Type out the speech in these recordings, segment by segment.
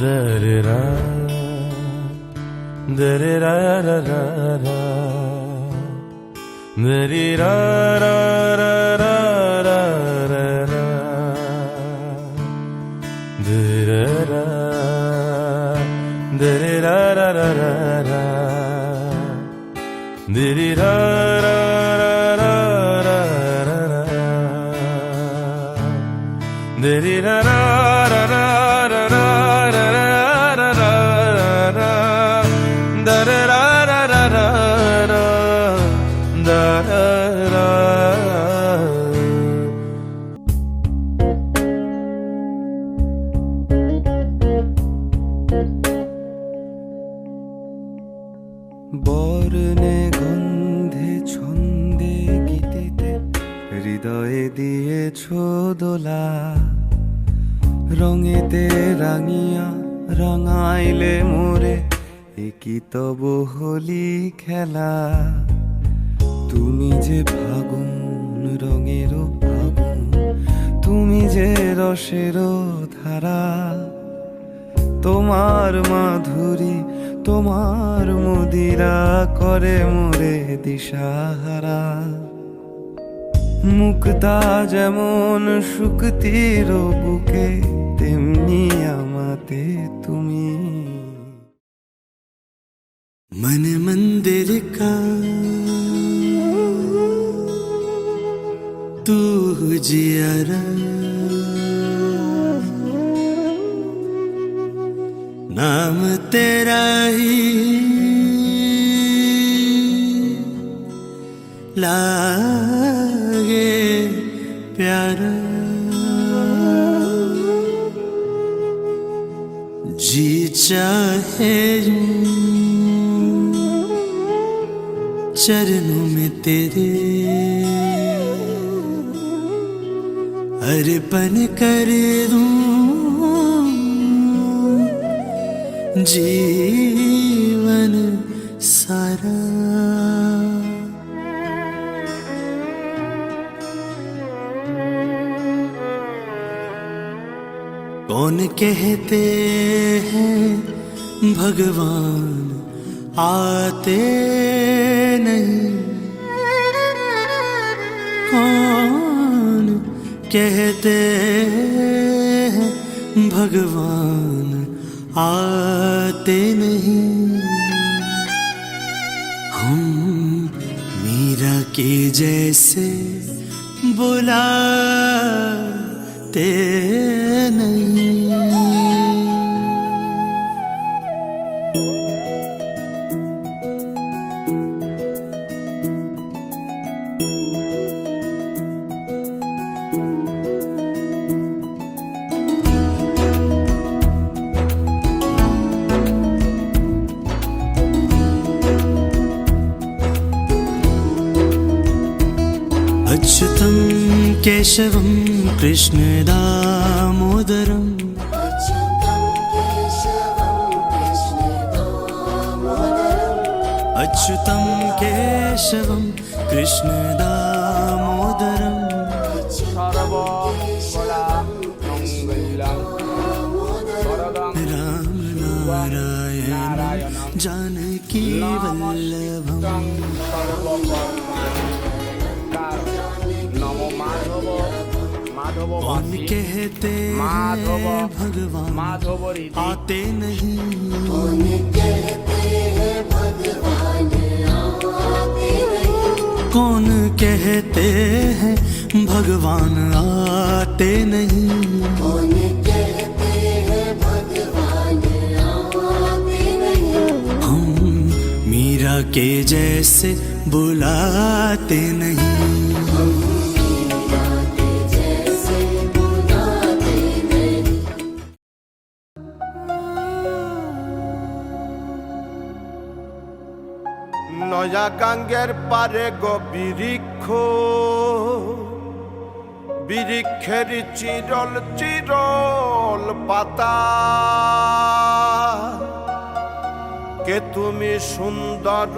Da-da-da, da-da-da-da-da-da, da-da-da-da-da-da-da, da-da-da, da-da-da-da-da-da, বর্ণে গন্ধে ছন্দে গীতিতে হৃদয়ে দিয়েছ দোলা, রঙেতে রাঙিয়া রাঙাইলে মোরে একই তব হোলি খেলা। তুমি যে ফাগুন রঙেরও ফাগুন, তুমি যে রসেরও ধারা, তোমার মাধুরী তোমার মদিরা করে মোরে দিশাহারা। মুক্তা যেমন শুকতির বুকে, তেমনি আমাতে তুমি। मन मंदिर का तू जियारा, नाम तेरा ही लागे प्यारा। जी चाहे चरणों में तेरे अर्पण कर दूं जीवन सारा। कौन कहते हैं भगवान आते नहीं, कौन कहते हैं भगवान आते नहीं। हम मीरा के जैसे बुलाते नहीं। अच्युतं केशवं कृष्ण दामोदरम्, अच्युतं केशवं कृष्ण दामोदरम्, राम नारायण जानकी वल्लभम्। कौन कहते हैं भगवान आते नहीं, कौन कहते हैं भगवान आते नहीं, कौन कहते हैं भगवान आते नहीं, कौन कहते हैं भगवान आते नहीं। हम मीरा के जैसे बुलाते नहीं। নয়া গাঙ্গের পারে গো বৃক্ষ, বৃক্ষের চিরল চিরল পাতা, কে তুমি সুন্দর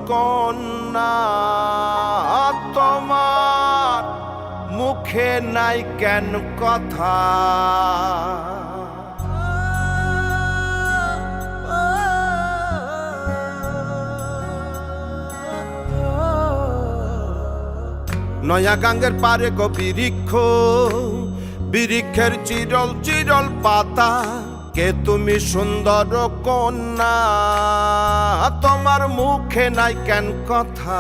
কন্যা, তোমার মুখে নাই কেন কথা। নয়া গাঙ্গের পারে গো বিরিক্ষ, বিরিক্ষের চিরল চিরল পাতা, কে তুমি সুন্দর কন্যা, তোমার মুখে নাই কেন কথা।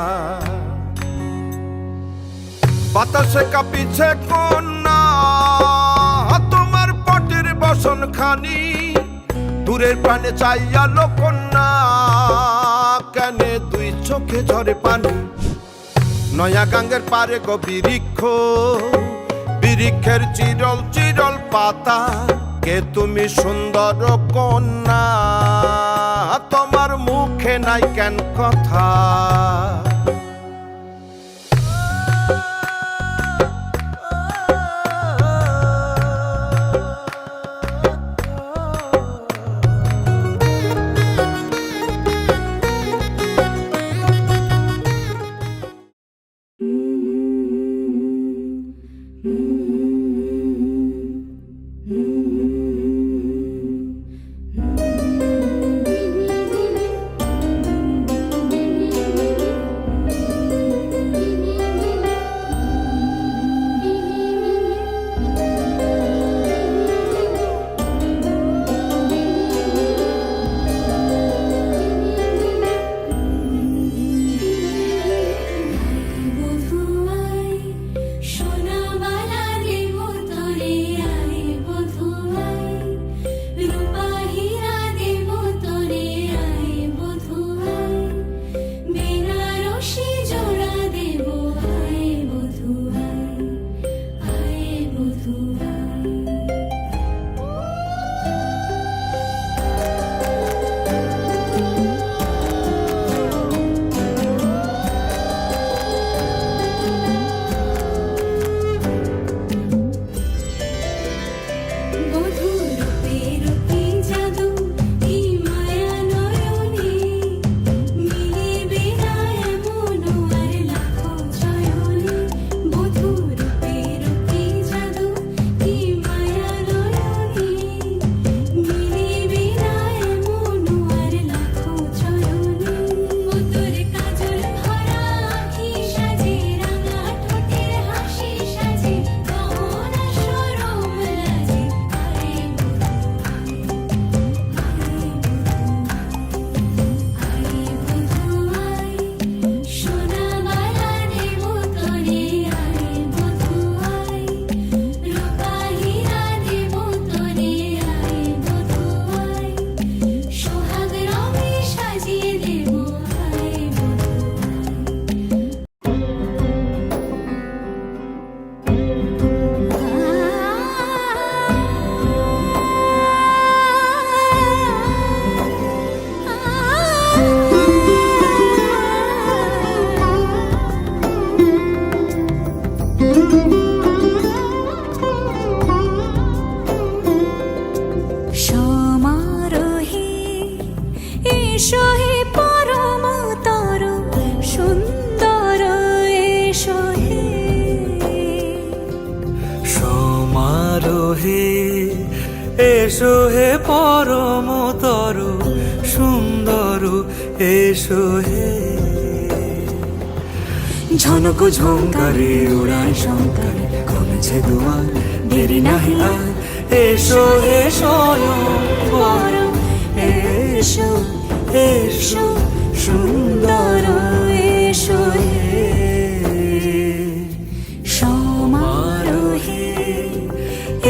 বাতাসে কাঁপিছে কন্যা, তোমার পটের বসন খানি, দূরের প্রাণে চাইয়ালো কন্যা, কেনে দুই চোখে ঝরে পানি। নয়া গাঙ্গের পারে গো বিরিক্ষ, বিরিক্ষের চিরল চিরল পাতা, কে তুমি সুন্দর কন্যা, তোমার মুখে নাই কেন কথা। এসো হে পরমতর সুন্দর, এসো হে ঝনক ঝঙ্কারে উড়ায় শঙ্কার, কমেছে দুয়ার দেরি নাহি আর, এসো হে স্বয়ং পরম, এসো এসো সুন্দর, এসো হে সমারোহে,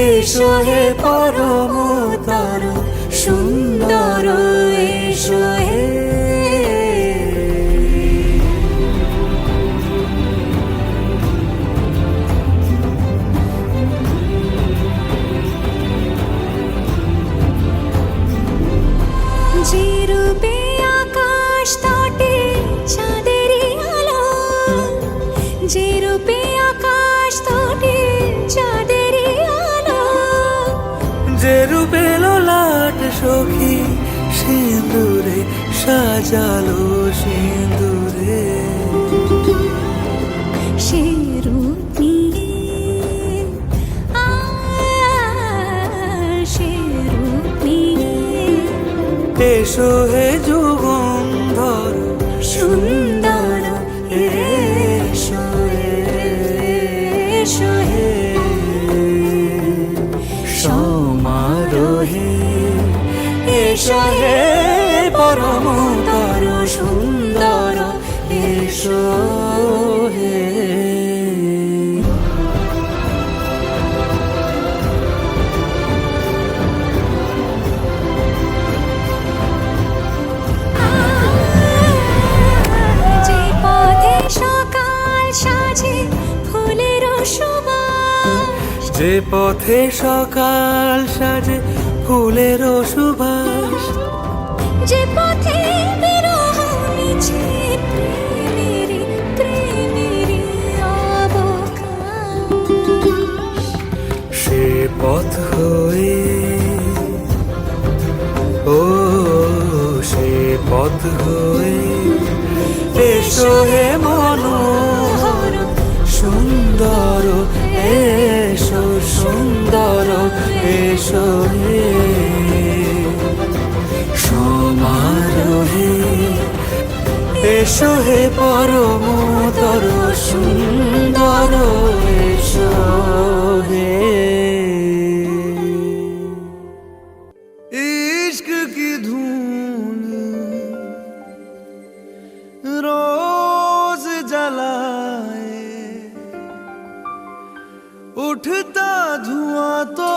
এসো হে পরমতর সুন্দর, এসো হে যে রূপে আকাশ তটে চাঁদেরই আলো, যে রূপে আকাশ তটে চাঁদেরই আলো, যে রূপে ললাট সখী সিঁদুরে সাজালো সিঁদুরে, সে রূপ নিয়ে সে রূপ নিয়ে এসো হে যুগন্ধর সুন্দর, এসো হে এসো হে পরমতর সুন্দর এসো হে। যে পথে সকাল সাজে ফুলের সুবাস, যে পথে সকাল সাজে ফুলের সুবাস, যে পথে বিরহ মিছে প্রেমেরই প্রেমেরই অবকাশ, সে পথ হয়ে ও সে পথ হয়ে এসো হে মনোহর সুন্দর এসো সুন্দর এসো হে সমারোহে এসো হে পরমতর সুন্দর এসো হে। इश्क की धून रोज जलाए, उठता धुआं तो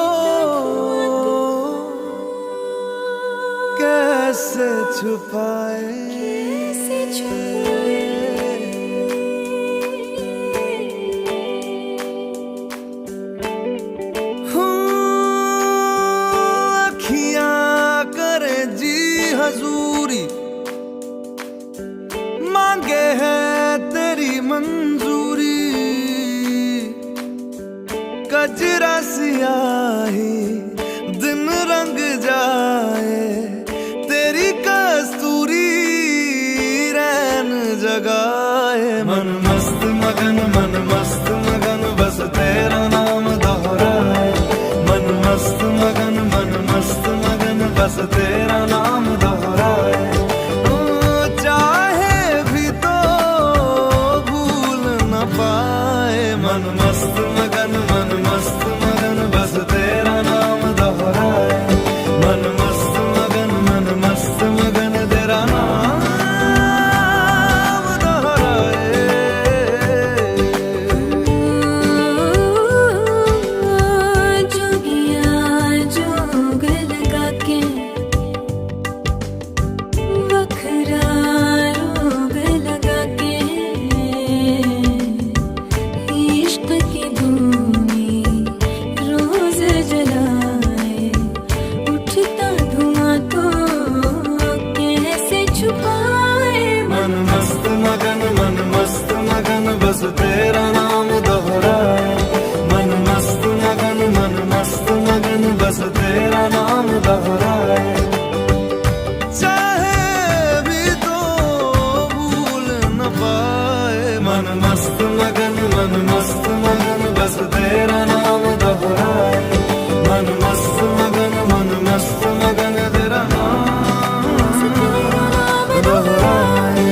कैसे छुपाए। कैसे छुपाए। अखियां करे जी हजूरी, मांगे है तेरी मंजूरी, कजरा सियाही दिन रंग जाए, तेरी कस्तूरी रैन जगाए। मन मस्त मगन बस तेरा नाम दोहराए, मन मस्त मगन बस तेरा नाम दोहराए। चाहे भी तो भूल न पाए, मन मस्त मगन बस तेरा नाम दोहराए, मन मस्त मगन तेरा नाम दोहराए। जोगिया जोग लगा के बखरा रोग लगा के, इश्क की धूनी रोज जलाए, उठता धुआं तो कैसे छुपाए। मन मस्त मगन बस तेरा नाम दोहराए, मन मस्त मगन बस तेरा नाम दोहराए। चाहे भी तो भूल न पाए, मन मस्त मगन बस तेरा नाम दोहराए, मन मस्त मगन तेरा नाम दोहराए।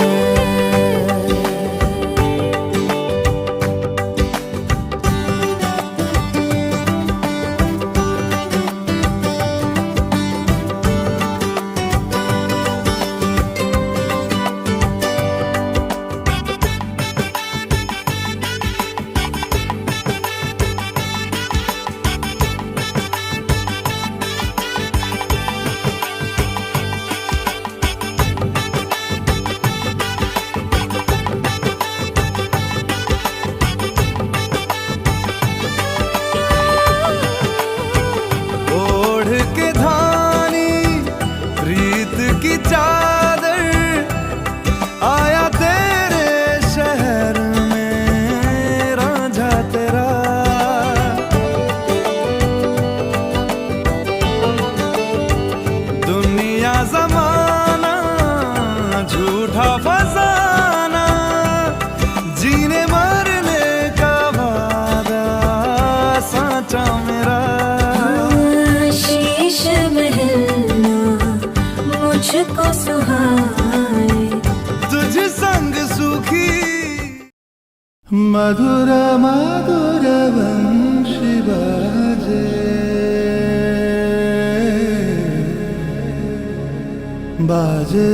ओढ़ के धानी प्रीत की चादर, आया तेरे शहर में रांझा तेरा। दुनिया जमाना झूठा फसाना, जीने मरने का वादा साचा मेरा। शीश महलना मुझको सुहाए, तुझ संग सुखी मधुर मधुर वंशी बाजे। बाजे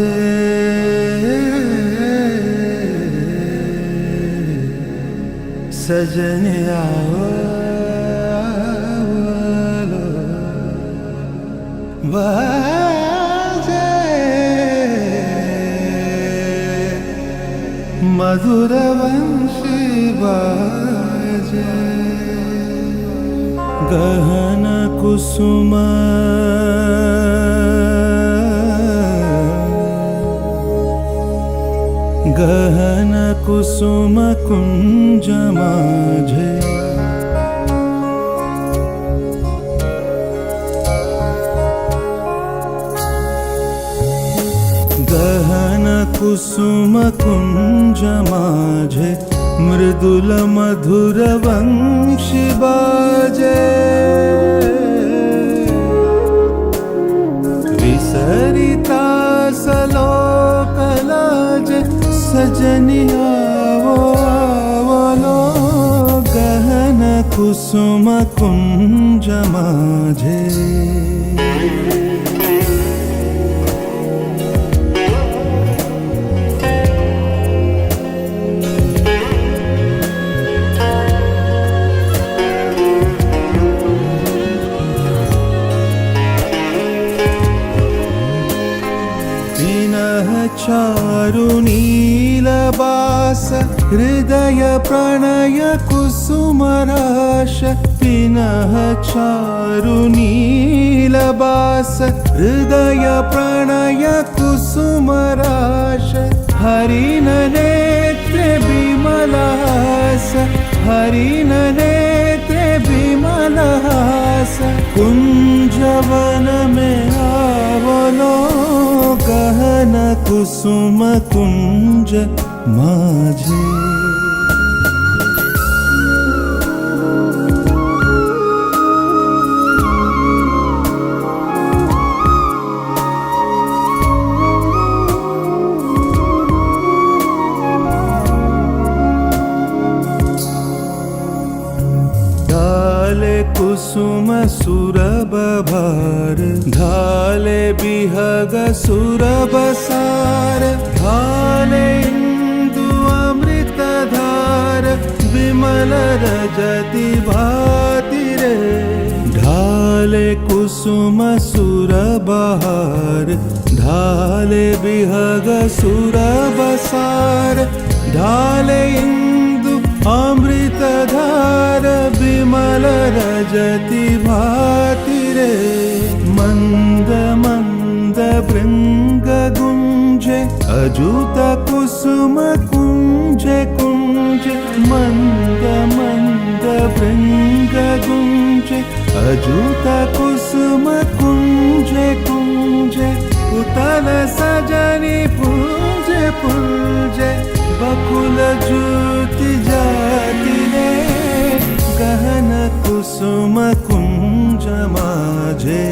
सजनिया बाजे मधुर वंशी बाजे गहन कुसुम गहन कुसुम कुंज माझे गहन कुसुम कुंज माझे मृदुल मधुर वंशी बाजे विसरिता सलोक लाजे सजनिया आवलो गहन कुसुम कुंज माझे चारु नीलबास हृदय प्रणय कुसुमराश पिनः चारु नीलबास हृदय प्रणय कुसुमराश हरिन नेत्रे विमलहास हरिन नेत्रे विमलहास कुंजवन में आवलो गहन कुसुम कुंज माझे डाले कुसुम सुरभ भार ढाले बिहग सुरभ सार ढाले इंदु अमृत धार विमल रजति भाति रे ढाले कुसुम सुरभ हार ढाले बिहग सुरभ सार ढाले इंदु अमृत धार विमल रजति भाति रे मंद मंद भृंग गुंजे अजूत कुसुम कुंजे कुंजे मंद मंद भृंग गुंजे अजूत कुसुम कुंजे कुंजे उतल सजनी पूजे पूजे बकुल ज्योति जाति रे गहन कुसुम कुंज माझे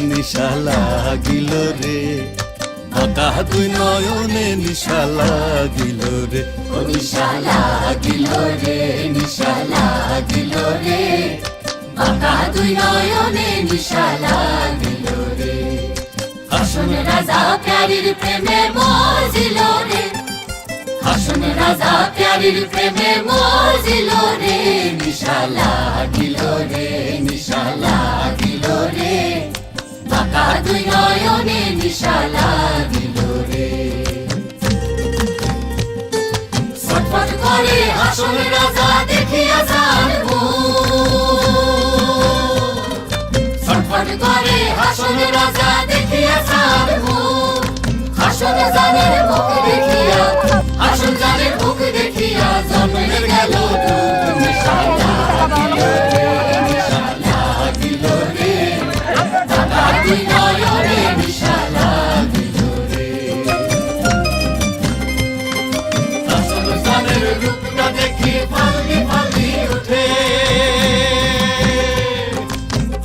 নিশা লাগিল রে বাঁকা দুই নয়নে নিশা লাগিল রে ও নিশা লাগিল রে নিশা লাগিল রে বাঁকা দুই নয়নে নিশা লাগিল রে হাসন রাজা প্যারির প্রেমে মজিল রে হাসন রাজা প্যারির প্রেমে মজিল রে নিশা লাগিল রে নিশা লাগিল রে বাঁকা দুই নয়নে নিশা লাগিল রে ছটফট করে হাসন রাজা দেখিয়া জানবো ছটফট করে হাসন রাজা দেখিয়া জানবো হাসন জানের মুখ দেখিয়া হাসন জানের মুখ দেখিয়া জন্মে গেল নিশা রূপটা দেখি ফাল্লি ফাল্লি উঠে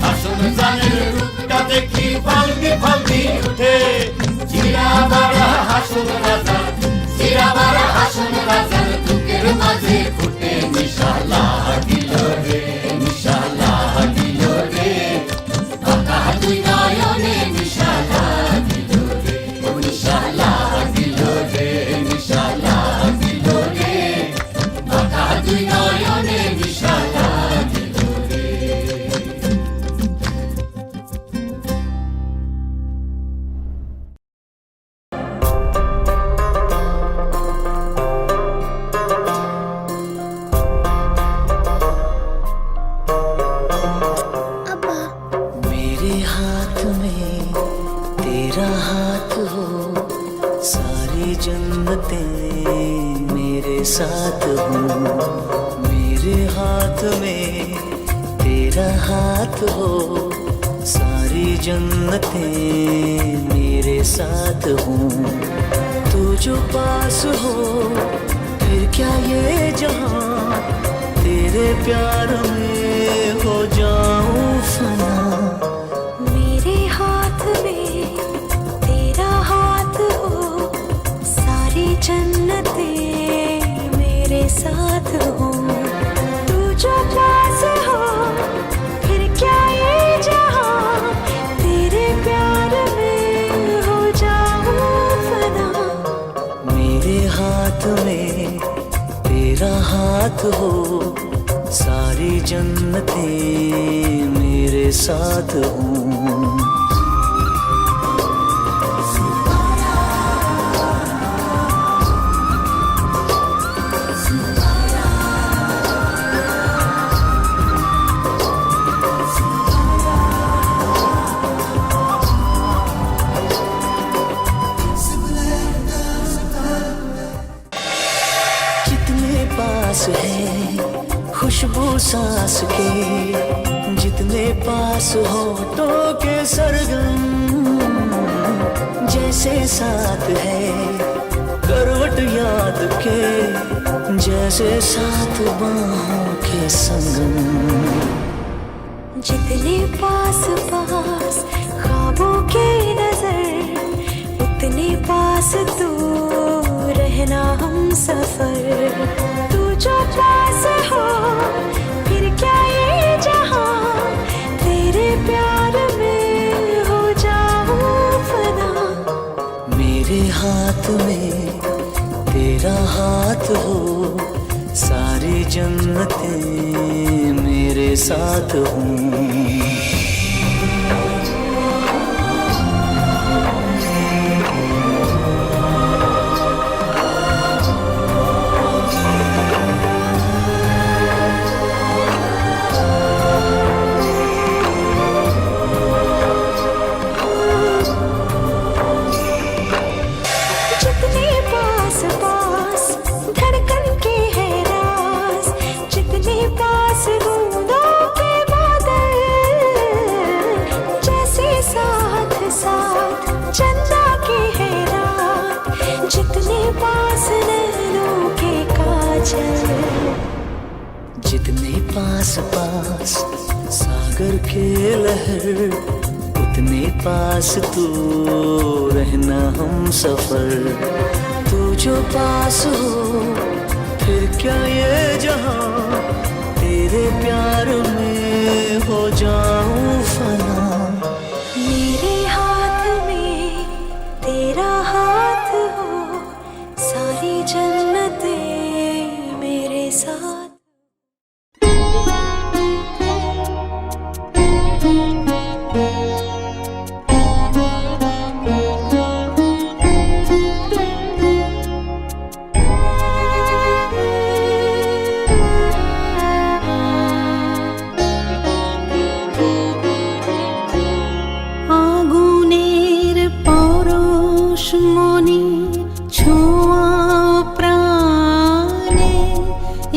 হাসন জানের রূপটা দেখি ফাল্লি ফাল্লি উঠে জিরাবারা হাসন রাজা জিরাবারা হাসন রাজার বুকের মাঝে ফুটে নিশা লাগিল রে নিশা লাগিল রে বাঁকা দুই নয়নে নিশা লাগিল রে নিশা লাগিল রে নিশা লাগিল রে বাঁকা দুই নয়নে নিশা লাগিল রে मेरे हाथ में तेरा हाथ हो सारी जन्नतें मेरे साथ हो मेरे हाथ में तेरा हाथ हो सारी जन्नतें मेरे साथ हो तू जो पास हो फिर क्या ये जहां तेरे प्यार में हो जाऊं फना मेरे हाथ में तेरा हाथ हो सारी जन्नतें मेरे साथ हो तू जो पास हो फिर क्या ये जहां तेरे प्यार में हो जाऊं फना मेरे हाथ में तेरा हाथ हो सारी जन्नतें मेरे साथ हो जितने पास है खुशबू सांस के जितने पास हो तो के सरगम जैसे साथ है करवट याद के जैसे साथ बाहों के संगम जितने पास पास ख्वाबों के नजर उतने पास तू रहना हम सफर तू जो पास हो फिर क्या ये जहां तेरे प्यार में हो जाऊं फना मेरे हाथ में तेरा हाथ हो सारी जन्नतें मेरे साथ हों जितने पास पास सागर के लहर उतने पास तू रहना हम सफर तू जो पास हो फिर क्या ये जहां तेरे प्यार में हो जाऊं फना मेरे हाथ में तेरा हाथ हो सारी जन्नतें मेरे साथ মনি ছোঁয়া প্রাণে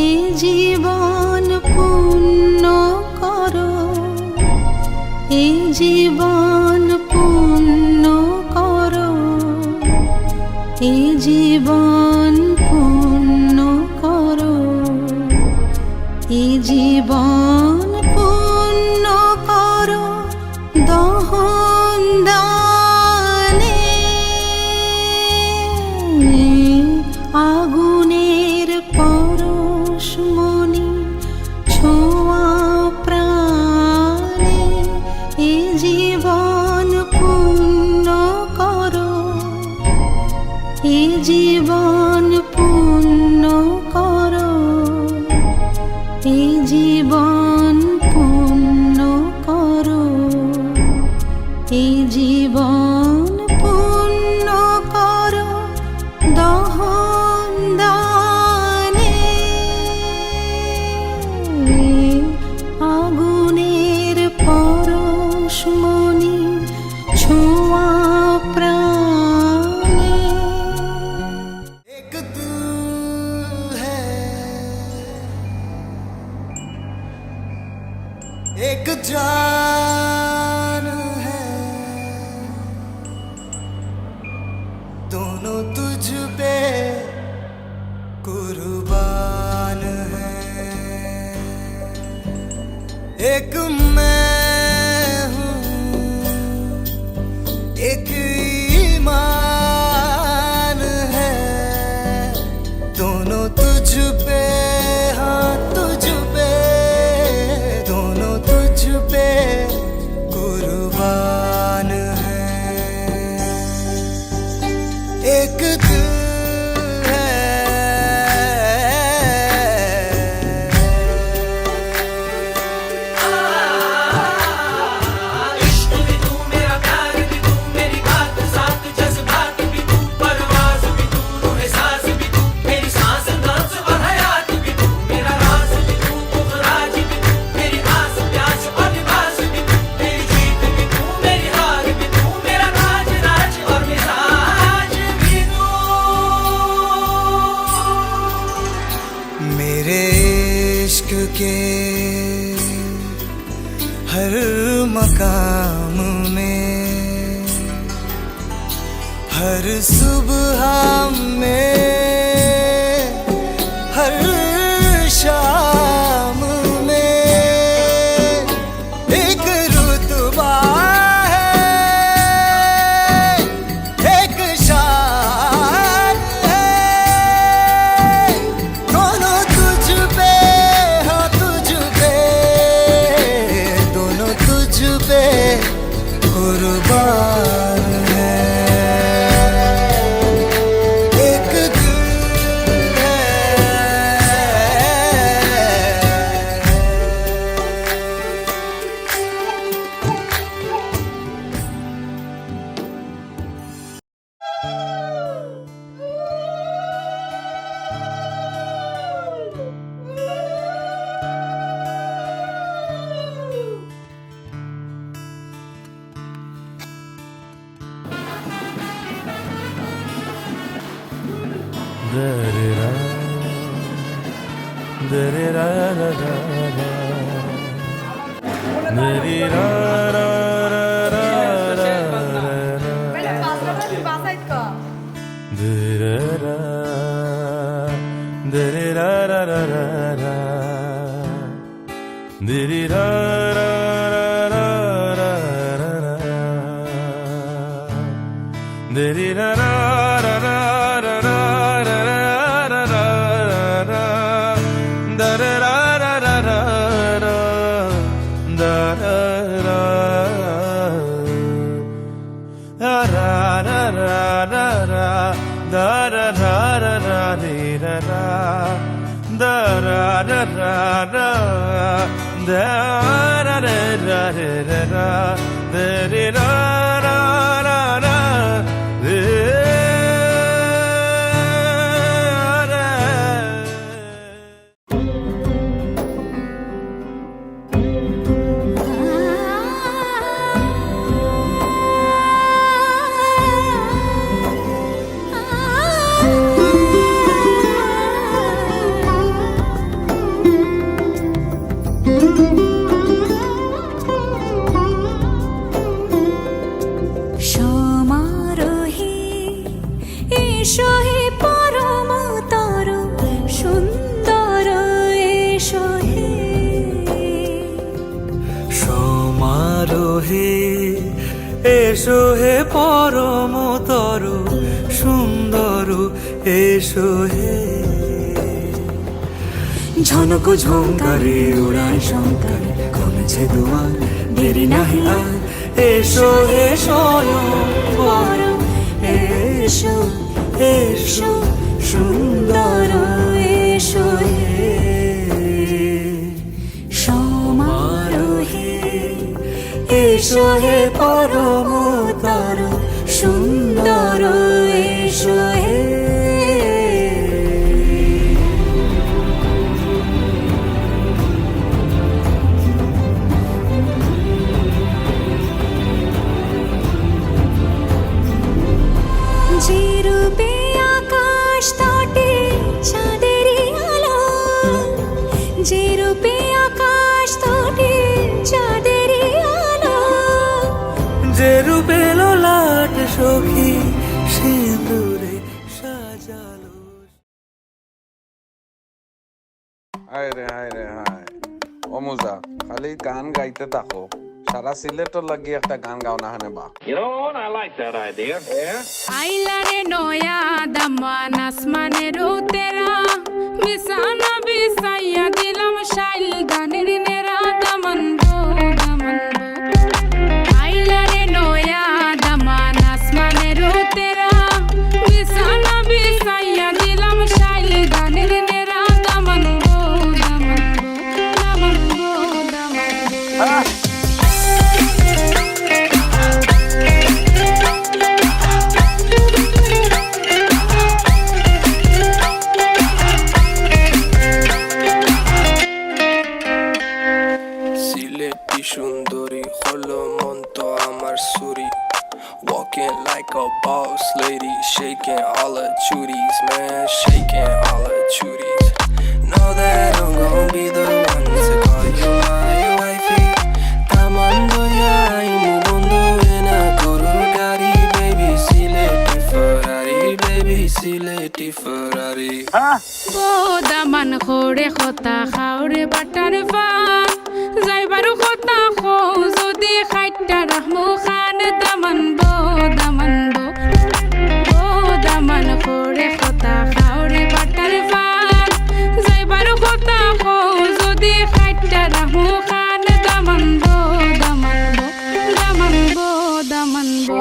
এ জীবন পূর্ণ করো এ জীবন পূর্ণ করো এ জীবন পূর্ণ করো एक जान है, दोनों तुझ पे कुर्बान है। एक मैं हूँ, एक ईमान है, दोनों तुझ पे, हाँ तुझ पे, दोनों तुझ पे कुर्बान है। एक दिल के हर मकाम में, हर सुबह में, हर शाम में एक रुतबा है, एक शान है, दोनों तुझ पे, कुर्बान है। एक दिल है, এসো হে পরমতর সুন্দর, এসো হে ঝনক ঝঙ্কারে উড়ায় শঙ্কার, খুলছে দুয়ার দেরি নাহি আর, এসো হে স্বয়ং এসো এসো সুন্দর, এসো হে সমারোহে, এসো হে পরমতর সুন্দর, এসো হে যে রূপে আকাশ তটে চাঁদেরই আলো, যে রূপে আকাশ তটে হায় রে হায় রে হায় ও মুজা খালি গান গাইতে থাকো সারা সিলেটর লাগি একটা গান গাও না হানে বা আইলারে নয়া দামান আসমানের তেরা বিছানা বিছাইয়া দিলাম শাইল গানের নেরা দামান গো দামান গো আইলারে নয়া দামান আসমানের তেরা বিছানা বিছাইয়া দিলাম শাইল গানের নেরা দামান গো দামান গো দামান গো দামান গো সিলেটি সুন্দরী হলো মন তো আমার সুরি Walking like a boss lady, shaking all her chuties, man, shaking all her chuties. Know that I'm gon' be the one to call you my wifey. Tamando ya imu bondo ena guru gari, baby, Sileti Ferrari, baby, Sileti Ferrari. O Daman খোরে খতা খাওরে butter fun যাইবারু খতা খো যদি খাইটা রাহমু খান দামান বো দামান বো ও দামান খোরে খতা খাওরে butter fun যাইবারু খতা খো যদি খাইটা রাহমু খান দামান বো দামান বো দামান বো দামান বো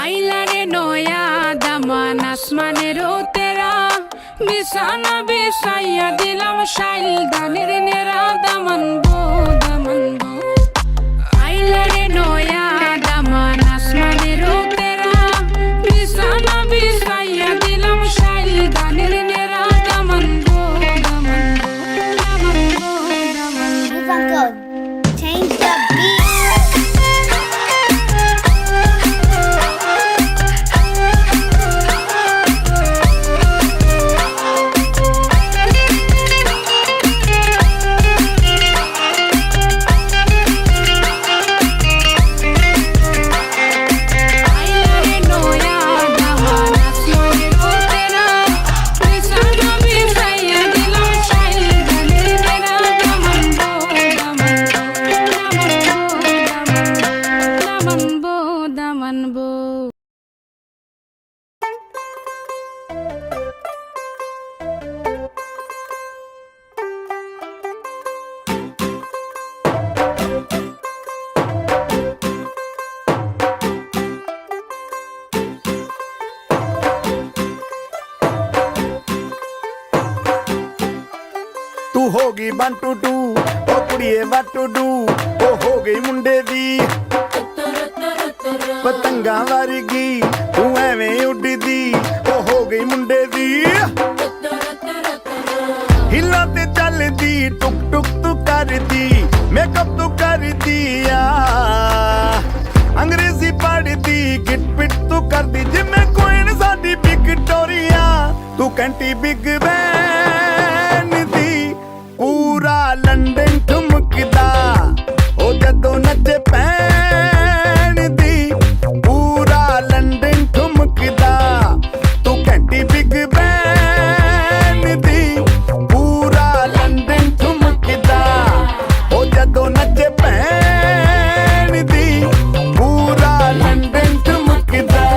আইলারে নয়া দামান আসমানের তেরা বিছানা বিছাইয়া দিলাম শাইল গানের নেরা দামান বো দামান বো আইলারে নয়া দামান আসমানের তেরা বিছানা বিছাইয়া দিলাম শাইল গানের নেরা দামান বো দামান বো দামান বো দামান বো Uncle, change the beat. আইলারে নয়া দামান আসমানের তেরা বিছানা বিছাইয়া দিলাম শাইল গানের নেরা দামান বো দামান বো দামান বো ਤੂੰ ਹੋ ਗਈ 1 2 2 ਓ ਕੁੜੀਏ what to do ਉਹ ਹੋ ਗਈ ਮੁੰਡੇ ਦੀ ਪਤੰਗਾਂ ਵਰਗੀ ਤੂੰ ਐਵੇਂ ਉੱਡਦੀ ਉਹ ਹੋ ਗਈ ਮੁੰਡੇ ਦੀ ਹਿੱਲਾਂ ਤੇ ਚੱਲਦੀ ਟੁਕ ਟੁਕ ਤੂੰ ਕਰਦੀ ਮੇਕਅਪ ਤੂੰ ਕਰਦੀ ਆ ਅੰਗਰੇਜ਼ੀ ਪੜ੍ਹਦੀ ਗਿਟ ਪਿਟ ਤੂੰ ਕਰਦੀ ਜਿਵੇਂ ਕੋਇਨ ਸਾਡੀ ਵਿਕਟੋਰੀਆ ਤੂੰ ਕੰਟੀ ਬਿਗ ਬੈਨ ਦੀ ਪੂਰਾ ਲੰਡਨ ਠੁਮਕਦਾ ਉਹ ਜਦੋਂ ਨੱਚੇ ਪੈਣ ਦੀ ਪੂਰਾ ਲੰਡਨ ਠੁਮਕਦਾ ਤੂੰ ਘੰਟੀ ਬਿਗ ਬੈਨ ਦੀ ਪੂਰਾ ਲੰਡਨ ਠੁਮਕਦਾ ਉਹ ਜਦੋਂ ਨੱਚੇ ਪੈਣ ਦੀ ਪੂਰਾ ਲੰਡਨ ਠੁਮਕਦਾ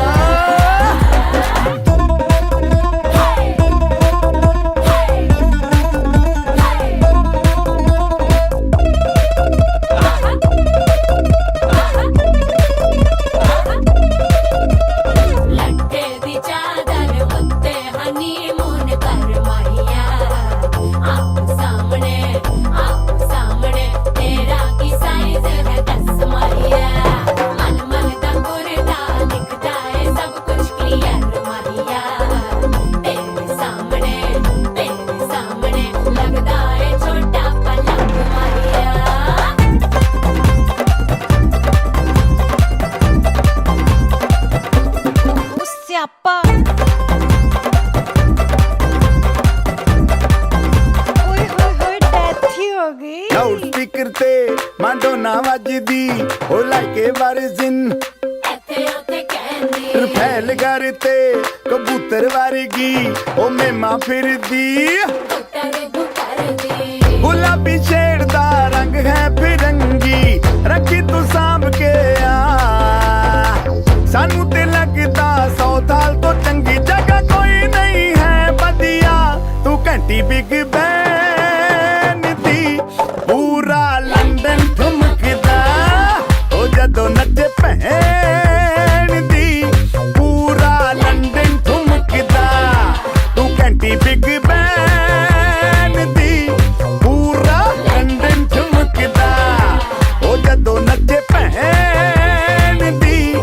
गई ਲਾਊਡ ਸਪੀਕਰ ਤੇ ਮਾਡੋਨਾ ਵੱਜਦੀ ਉਹ ਲਾਈਕੇ ਵਰਜ਼ਨ ਇੱਥੇ ਉੱਥੇ ਕਹਿੰਦੀ ਰਫੈਲ ਘਰ ਤੇ ਕਬੂਤਰ ਵਰਗੀ ਉਹ ਮੇਮਾ ਫਿਰਦੀ ਗੁਲਾਬੀ ਸ਼ੇਡ ਦਾ ਰੰਗ ਹੈ ਫਿਰੰਗੀ ਰੱਖੀ ਤੂੰ ਸਾਂਭ ਕੇ ਆ ਸਾਨੂੰ ਤੇ ਲੱਗਦਾ 100 ਸਾਲ ਤੋਂ ਚੰਗੀ ਜਗ੍ਹਾ ਕੋਈ ਨਹੀਂ ਹੈ ਵਧੀਆ ਤੂੰ ਘੰਟੀ ਬਿਗ ਬੈਨ ਦੀ ਪੂਰਾ ਲੰਡਨ ਠੁਮਕਦਾ ਉਹ ਜਦੋਂ ਨੱਚੇ ਭੈਣ ਦੀ ਪੂਰਾ ਲੰਡਨ ਠੁਮਕਦਾ ਤੂੰ ਘੰਟੀ ਬਿਗ ਬੈਨ ਦੀ ਪੂਰਾ ਲੰਡਨ ਠੁਮਕਦਾ ਉਹ ਜਦੋਂ ਨੱਚੇ ਭੈਣ ਦੀ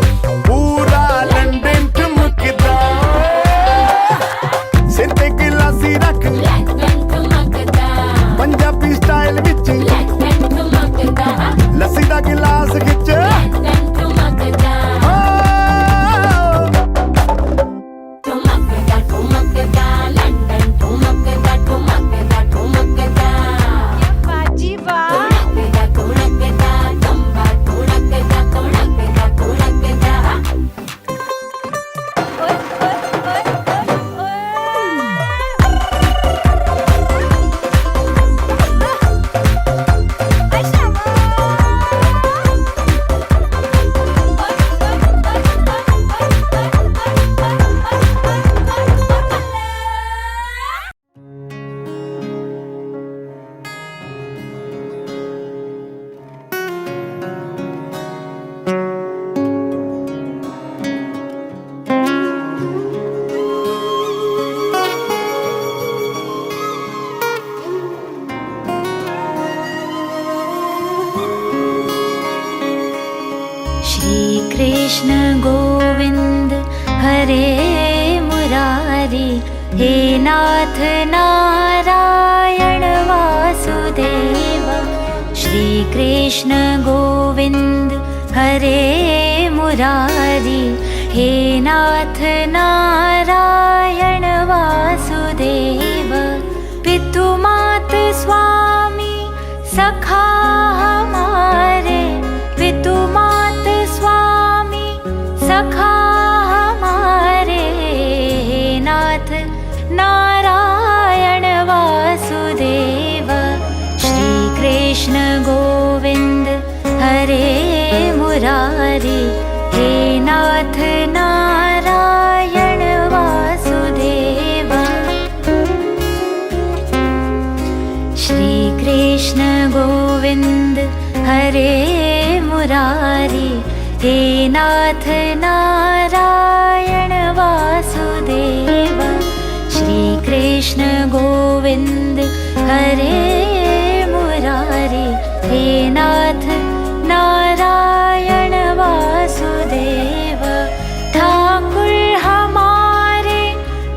ਪੂਰਾ ਲੰਡਨ ਠੁਮਕਦਾ ਸਿਰ ਤੇ ਗਿਲਾਸੀ ਰੱਖ ਪੰਜਾਬੀ ਸਟਾਈਲ ਵਿੱਚ ਲੱਸੀ ਦਾ ਗਿਲਾਸ ਖਿੱਚ बाजी वाह कृष्ण गोविंद हरे मुरारी हे नाथ नारायण वासुदेव श्री कृष्ण गोविंद हरे मुरारी हे नाथ नारायण वासुदेव पितु मात स्वामी सखा हमारे पितु मात स्वामी सखा हमारे नाथ नारायण वासुदेव श्री कृष्ण गोविंद हरे मुरारी हे नाथ नारायण वासुदेव श्री कृष्ण गोविंद हरे मुरारी हे नाथ नारायण वासुदेव श्री कृष्ण गोविंद हरे मुरारी हे नाथ नारायण वासुदेव ठाकुर हमारे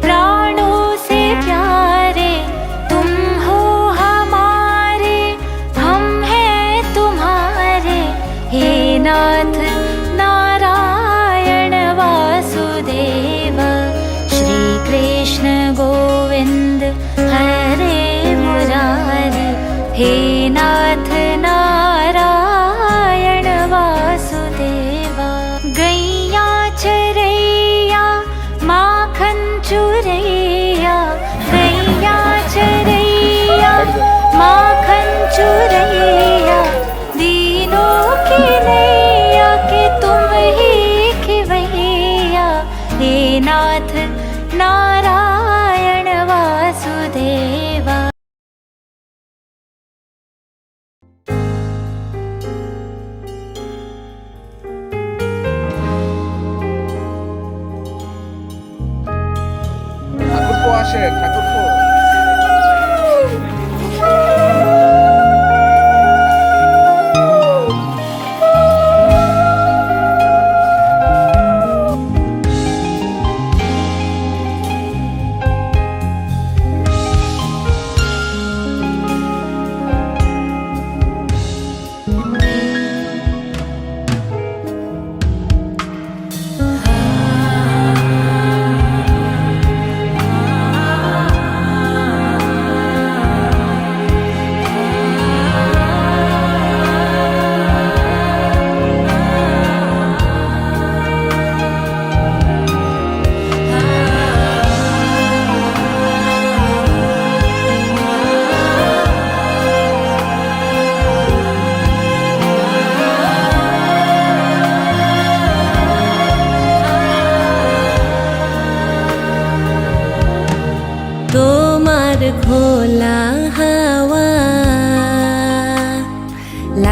प्राणों से प्यारे तुम हो हमारे हम हैं तुम्हारे हे नाथ नारायण वासुदेव श्री कृष्ण गोविंद हरे मुरारी हे नाथ नारायण वासुदेव गैया चरैया माखन चुरैया गैया चरैया माखन चुरैया दीनों की नैया के तुम ही खिवैया हे नाथ नारायण वासुदेव ঠাকুরপো আসে ঠাকুরপো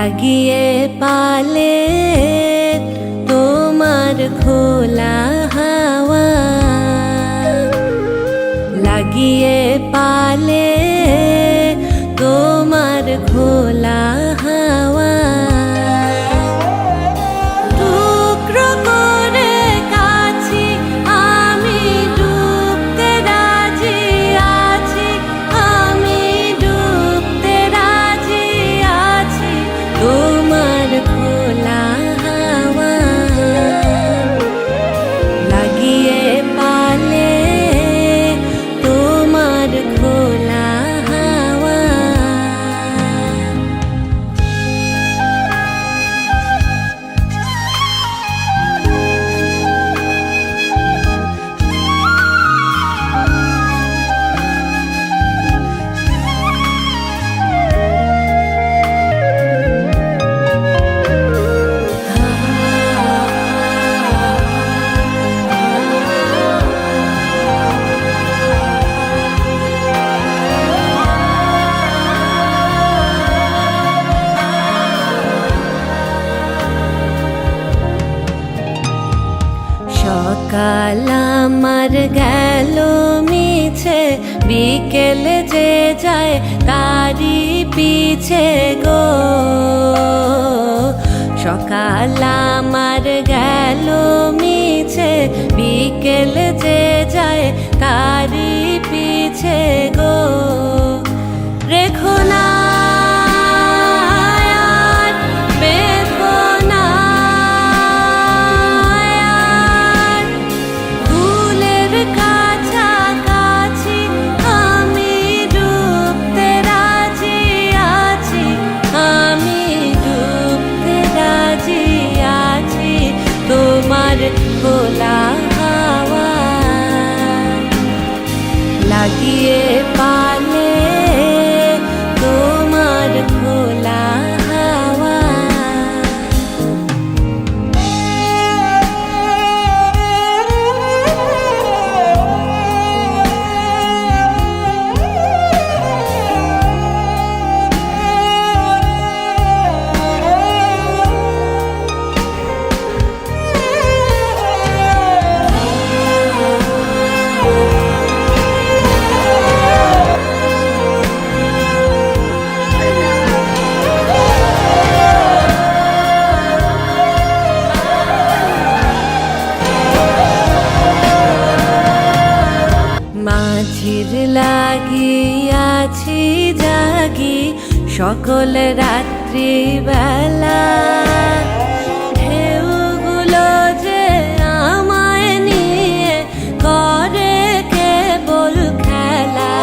লাগিয়ে পালে তোমার খোলা হাওয়া, লাগিয়ে পালে তোমার খোলা হাওয়া, টুকরো করে কাছি আমি ডুবতে রাজি আছি, আমি ডুবতে রাজি আছি তোমার খোলা হাওয়া, লাগিয়ে পালে তোমার খোলা হাওয়া। সকাল আমার গেল মিছে, বিকেল যে যায় তারি পিছে গো, সকাল আমার গেল মিছে, বিকেল যে যায় তারি পিছে গো, রেখো না আর বেঁধো না আর, ফুলের কাছাকাছি আমি ডুবতে রাজি আছি, আমি ডুবতে রাজি আছি তোমার খোলা হাওয়া, লাগিয়ে পালে তোমার খোলা হাওয়া। মাঝির লাগিয়াছি জাগি সকল রাত্রি বেলা, ঢেউগুলো যে আমায় নিয়ে করে কেবল খেলা,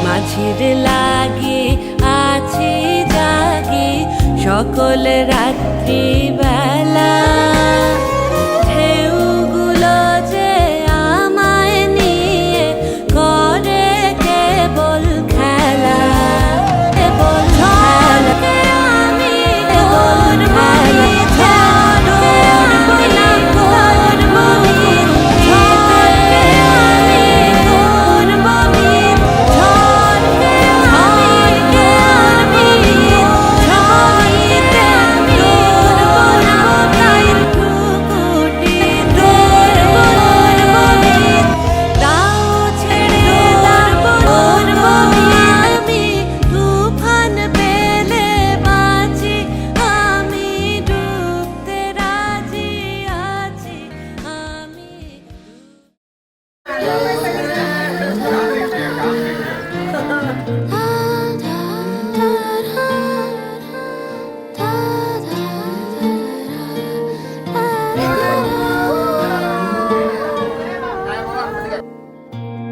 মাঝির লাগি আছি জাগি সকল রাত্রি বেলা, ঢেউগুলো যে আমায় নিয়ে করে কেবল খেলা, কেবল ঝড়কে আমি করব ঝড়কে আমি করব ঝড়কে আমি করব ঝড়কে আমি করব ঝড়কে আমি করব না তাই টুকুটি ধরব দাও ছেড়ে ধরব আমি, তুফান পেলে বাঁচি আমি ডুবতে রাজি আছি, আমি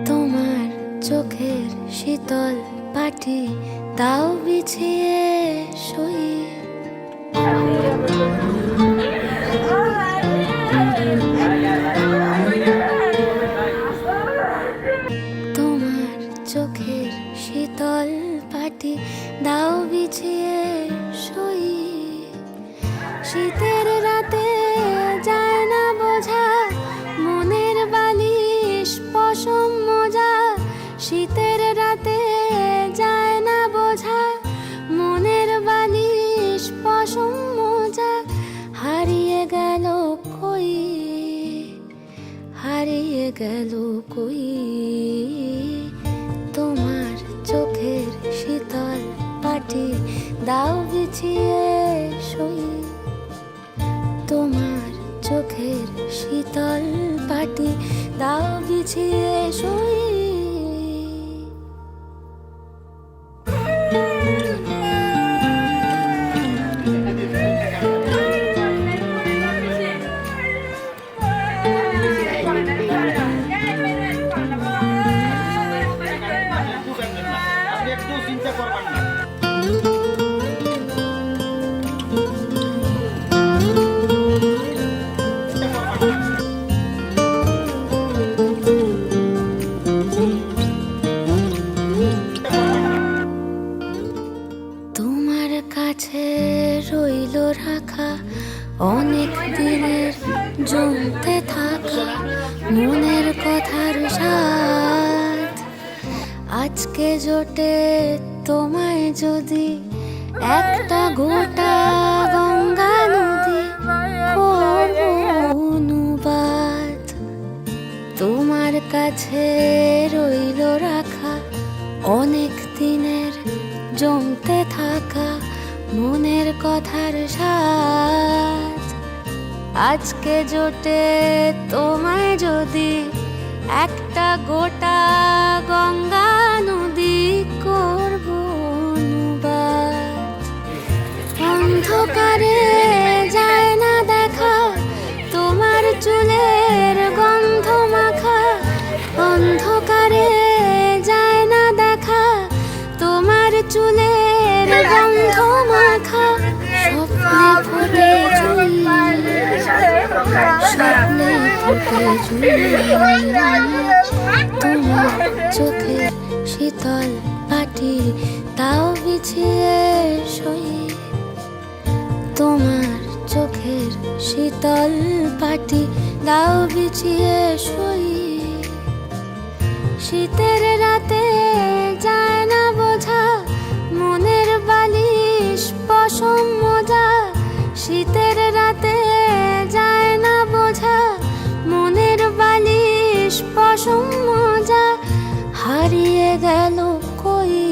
তোমার চোখের শীতল পাটি তাও বিছিয়ে শুই, তোমার চোখের শীতল পাটি দাও বিছিয়ে শুই, শীতের রাতে যায় না বোঝা মনের বালিশ পশম মোজা, শীতের রাতে যায় না বোঝা মনের বালিশ পাটি দাও বিছিয়ে শুই তোমার চোখের শীতল পাটি দাও বিছিয়ে শুই তোমার কাছে রইল রাখা অনেক দিনের জমতে থাকা মনের কথার স্বাদ আজকে জোটে তোমায় যদি একটা গোটা গঙ্গা নদী করব অনুবাদ তোমার কাছে রইল রাখা অনেক দিনের জমতে থাকা মনের কথার স্বাদ আজকে জোটে তোমায় যদি একটা গোটা গঙ্গা নদী করব অনুবাদ অন্ধকারে যায় না দেখা তোমার চুলের গন্ধ মাখা অন্ধকারে যায় না দেখা তোমার চুলের গন্ধ মাখা স্বপ্নে ফুটে স্বপ্নে ফুটে তোমার চোখে শীতল পাটি তাও বিছিয়ে শুই তোমার চোখের শীতল পাটি দাও বিছিয়ে শুই শীতের রাতে যায় না বোঝা মনের বালিশ পশম মজা শীতের রাতে যায় না বোঝা মনের বালিশ পশম মজা হারিয়ে গেল কই